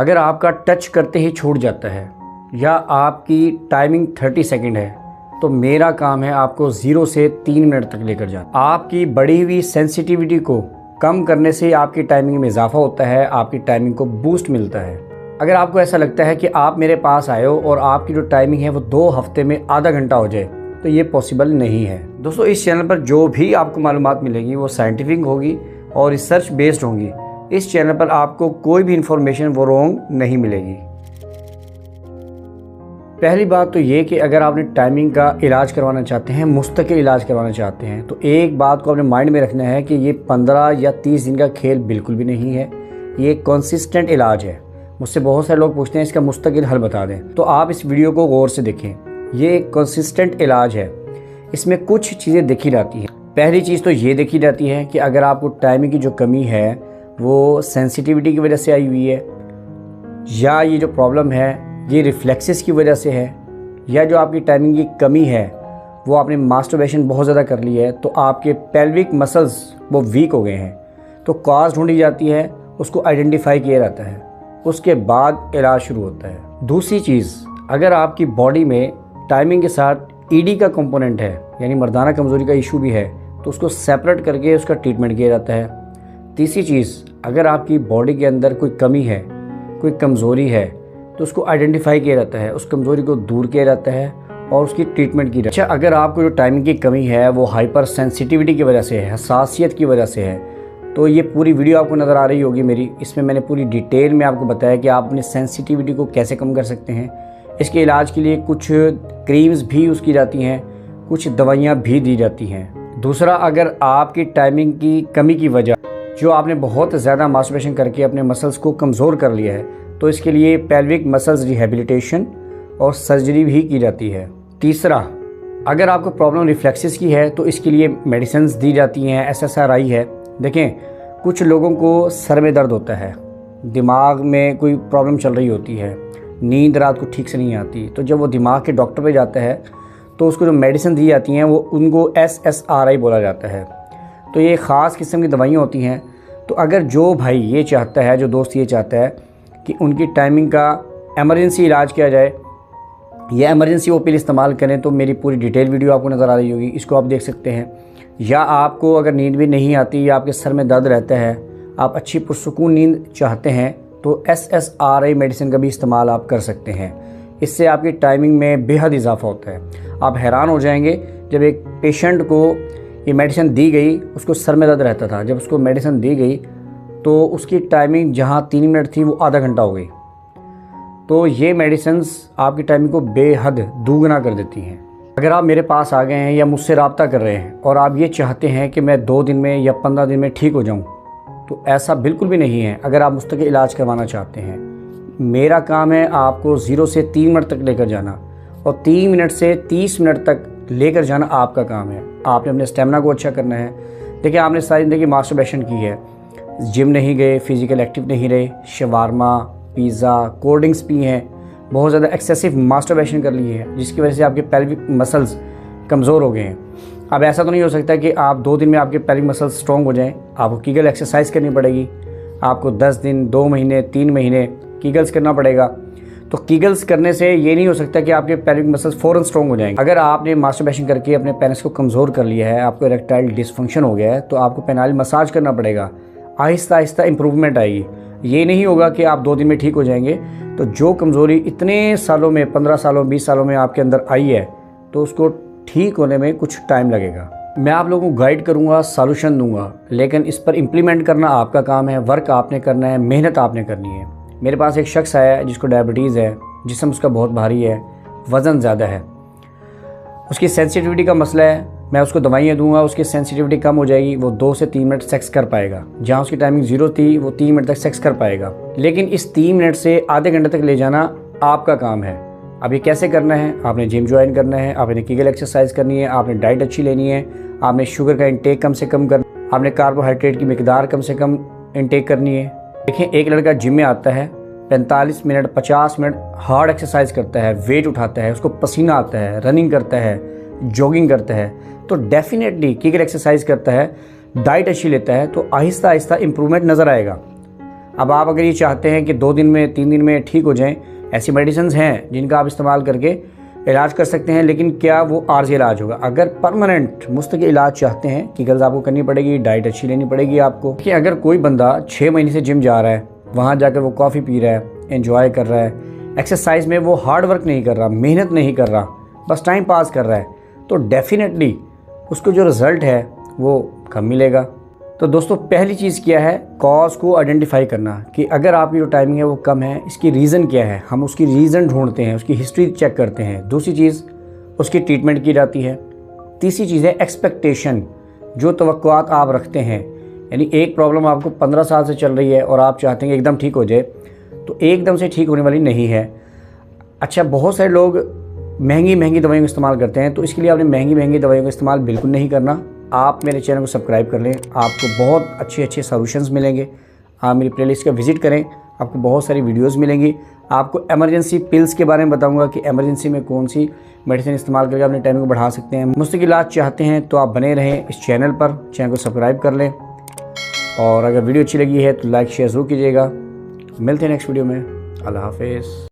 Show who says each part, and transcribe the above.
Speaker 1: अगर आपका टच करते ही छूट जाता है या आपकी टाइमिंग 30 सेकंड है तो मेरा काम है आपको 0 से 3 मिनट तक लेकर जाना। आपकी बढ़ी हुई सेंसिटिविटी को कम करने से आपकी टाइमिंग में इजाफा होता है, आपकी टाइमिंग को बूस्ट मिलता है। अगर आपको ऐसा लगता है कि आप मेरे पास आए हो और आपकी जो टाइमिंग है वो 2 हफ्ते में आधा घंटा हो जाए तो ये पॉसिबल नहीं है। दोस्तों, इस चैनल पर जो भी आपको मालूमात मिलेगी वो साइंटिफिक होगी और रिसर्च बेस्ड होंगी। इस चैनल पर आपको कोई भी इंफॉर्मेशन वो रॉन्ग नहीं मिलेगी। पहली बात तो ये कि अगर आपने टाइमिंग का इलाज करवाना चाहते हैं, मुस्तकिल इलाज करवाना चाहते हैं, तो एक बात को अपने माइंड में रखना है कि ये 15 या 30 दिन का खेल बिल्कुल भी नहीं है। ये कंसिस्टेंट इलाज है। मुझसे बहुत सारे लोग पूछते हैं इसका मुस्तकिल हल बता दें, तो आप इस वीडियो को गौर से देखें। ये एक कंसिस्टेंट इलाज है। इसमें कुछ चीज़ें देखी जाती हैं। पहली चीज़ तो ये देखी जाती है कि अगर आपको टाइमिंग की जो कमी है वो सेंसिटिविटी की वजह से आई हुई है, या ये जो प्रॉब्लम है ये रिफ्लेक्सेस की वजह से है, या जो आपकी टाइमिंग की कमी है वो आपने मास्टरबेशन बहुत ज़्यादा कर ली है तो आपके पेल्विक मसल्स वो वीक हो गए हैं, तो कॉज ढूंढी जाती है, उसको आइडेंटिफाई किया जाता है, उसके बाद इलाज शुरू होता है। दूसरी चीज़, अगर आपकी बॉडी में टाइमिंग के साथ ईडी का कंपोनेंट है यानी मर्दाना कमज़ोरी का इशू भी है तो उसको सेपरेट करके उसका ट्रीटमेंट किया जाता है। तीसरी चीज़, अगर आपकी बॉडी के अंदर कोई कमी है, कोई कमज़ोरी है तो उसको आइडेंटिफाई किया जाता है, उस कमज़ोरी को दूर किया जाता है और उसकी ट्रीटमेंट की जाती है। अच्छा, अगर आपको जो टाइमिंग की कमी है वो हाइपर सेंसिटिविटी की वजह से है, हसासियत की वजह से है, तो ये पूरी वीडियो आपको नज़र आ रही होगी मेरी। इसमें मैंने पूरी डिटेल में आपको बताया कि आप अपनी सेंसिटिविटी को कैसे कम कर सकते हैं। इसके इलाज के लिए कुछ क्रीम्स भी यूज़ की जाती हैं, कुछ दवाइयाँ भी दी जाती हैं। दूसरा, अगर आपकी टाइमिंग की कमी की वजह जो आपने बहुत ज़्यादा मास्टरबेशन करके अपने मसल्स को कमज़ोर कर लिया है तो इसके लिए पेल्विक मसल्स रिहेबिलिटेशन और सर्जरी भी की जाती है। तीसरा, अगर आपको प्रॉब्लम रिफ्लेक्सेस की है तो इसके लिए मेडिसिन्स दी जाती हैं, SSRI है। देखें, कुछ लोगों को सर में दर्द होता है, दिमाग में कोई प्रॉब्लम चल रही होती है, नींद रात को ठीक से नहीं आती, तो जब वो दिमाग के डॉक्टर पे जाता है तो उसको जो मेडिसिन दी जाती हैं वो उनको SSRI बोला जाता है। तो ये ख़ास किस्म की दवाइयाँ होती हैं। तो अगर जो भाई ये चाहता है, जो दोस्त ये चाहता है कि उनकी टाइमिंग का एमरजेंसी इलाज किया जाए या एमरजेंसी ओपीएल इस्तेमाल करें, तो मेरी पूरी डिटेल वीडियो आपको नज़र आ रही होगी, इसको आप देख सकते हैं। या आपको अगर नींद भी नहीं आती या आपके सर में दर्द रहता है, आप अच्छी पुरसुकून नींद चाहते हैं तो SSRI मेडिसिन का भी इस्तेमाल आप कर सकते हैं। इससे आपकी टाइमिंग में बेहद इजाफा होता है। आप हैरान हो जाएंगे, जब एक पेशेंट को ये मेडिसिन दी गई, उसको सर में दर्द रहता था, जब उसको मेडिसिन दी गई तो उसकी टाइमिंग जहाँ 3 मिनट थी वो आधा घंटा हो गई। तो ये मेडिसिन्स आपकी टाइमिंग को बेहद दोगुना कर देती हैं। अगर आप मेरे पास आ गए हैं या मुझसे रब्ता कर रहे हैं और आप ये चाहते हैं कि मैं 2 दिन में या 15 दिन में ठीक हो जाऊं, तो ऐसा बिल्कुल भी नहीं है। अगर आप मुस्तकिल इलाज करवाना चाहते हैं, मेरा काम है आपको 0 से 3 मिनट तक लेकर जाना और 3 मिनट से 30 मिनट तक लेकर जाना आपका काम है। आपने अपने स्टेमिना को अच्छा करना है। देखिए, आपने सारी ज़िंदगी मास्टरबेशन की है, जिम नहीं गए, फिज़िकल एक्टिव नहीं रहे, shawarma, pizza, cold drinks P हैं, बहुत ज़्यादा एक्सेसिव मास्टरबेशन कर ली है, जिसकी वजह से आपके पेल्विक मसल्स कमज़ोर हो गए हैं। अब ऐसा तो नहीं हो सकता कि आप 2 दिन में आपके पेल्विक मसल्स स्ट्रॉन्ग हो जाएं। आपको कीगल एक्सरसाइज करनी पड़ेगी। आपको 10 दिन, 2 महीने, 3 महीने कीगल्स करना पड़ेगा। तो कीगल्स करने से ये नहीं हो सकता कि आपके पेल्विक मसल्स फ़ौरन स्ट्रॉन्ग हो जाएंगे। अगर आपने मास्टरबेशन करके अपने पेनिस को कमज़ोर कर लिया है, आपको इरेक्टाइल डिसफंक्शन हो गया है, तो आपको पेनाइल मसाज करना पड़ेगा। आहिस्ता आहिस्ता इम्प्रूवमेंट आएगी। ये नहीं होगा कि आप 2 दिन में ठीक हो जाएंगे। तो जो कमज़ोरी इतने सालों में, 15 सालों, 20 सालों में आपके अंदर आई है, तो उसको ठीक होने में कुछ टाइम लगेगा। मैं आप लोगों को गाइड करूँगा, सॉल्यूशन दूंगा, लेकिन इस पर इम्प्लीमेंट करना आपका काम है। वर्क आपने करना है, मेहनत आपने करनी है। मेरे पास एक शख्स आया है जिसको डायबिटीज़ है, जिस्म उसका बहुत भारी है, वज़न ज़्यादा है, उसकी सेंसिटिविटी का मसला है। मैं उसको दवाइयाँ दूंगा, उसकी सेंसिटिविटी कम हो जाएगी, वो 2 से 3 मिनट सेक्स कर पाएगा। जहाँ उसकी टाइमिंग 0 थी वो 3 मिनट तक सेक्स कर पाएगा। लेकिन इस 3 मिनट से आधे घंटे तक ले जाना आपका काम है। अब ये कैसे करना है? आपने जिम ज्वाइन करना है, आपने कीगल एक्सरसाइज करनी है, आपने डाइट अच्छी लेनी है, आपने शुगर का इंटेक कम से कम करना, आपने कार्बोहाइड्रेट की मिकदार कम से कम इंटेक करनी है। देखें, एक लड़का जिम में आता है, 45 मिनट 50 मिनट हार्ड एक्सरसाइज करता है, वेट उठाता है, उसको पसीना आता है, रनिंग करता है, जॉगिंग करता है, तो डेफिनेटली कीगल एक्सरसाइज करता है, डाइट अच्छी लेता है, तो आहिस्ता आहिस्ता इम्प्रूवमेंट नज़र आएगा। अब आप अगर ये चाहते हैं कि 2 दिन में 3 दिन में ठीक हो जाएं, ऐसी मेडिसिन हैं जिनका आप इस्तेमाल करके इलाज कर सकते हैं, लेकिन क्या वो आर्जी इलाज होगा? अगर परमानेंट मुस्तकिल इलाज चाहते हैं कि गलत आपको करनी पड़ेगी, डाइट अच्छी लेनी पड़ेगी आपको। कि अगर कोई बंदा 6 महीने से जिम जा रहा है, वहाँ जाकर वो कॉफ़ी पी रहा है, एंजॉय कर रहा है, एक्सरसाइज में वो हार्ड वर्क नहीं कर रहा, मेहनत नहीं कर रहा, बस टाइम पास कर रहा है, तो डेफिनेटली उसको जो रिज़ल्ट है वो कम मिलेगा। तो दोस्तों पहली चीज़ क्या है, कॉज को आइडेंटिफाई करना कि अगर आपकी जो टाइमिंग है वो कम है, इसकी रीज़न क्या है, हम उसकी रीज़न ढूंढते हैं, उसकी हिस्ट्री चेक करते हैं। दूसरी चीज़ उसकी ट्रीटमेंट की जाती है। तीसरी चीज़ है एक्सपेक्टेशन, जो तवक्कुआत आप रखते हैं। यानी एक प्रॉब्लम आपको 15 साल से चल रही है और आप चाहते हैं कि एकदम ठीक हो जाए, तो एकदम से ठीक होने वाली नहीं है। अच्छा, बहुत सारे लोग महंगी महंगी दवाइयों का इस्तेमाल करते हैं, तो इसके लिए आपने महंगी महंगी दवाइयों का इस्तेमाल बिल्कुल नहीं करना। आप मेरे चैनल को सब्सक्राइब कर लें, आपको बहुत अच्छे अच्छे सॉल्यूशंस मिलेंगे। आप मेरी प्लेलिस्ट का विज़िट करें, आपको बहुत सारी वीडियोस मिलेंगी। आपको इमरजेंसी पिल्स के बारे में बताऊंगा कि इमरजेंसी में कौन सी मेडिसिन इस्तेमाल करके अपने टाइमिंग को बढ़ा सकते हैं। मुस्तकिल इलाज चाहते हैं तो आप बने रहें इस चैनल पर, चैनल को सब्सक्राइब कर लें, और अगर वीडियो अच्छी लगी है तो लाइक शेयर ज़रूर कीजिएगा। मिलते हैं नेक्स्ट वीडियो में। अल्लाह हाफिज़।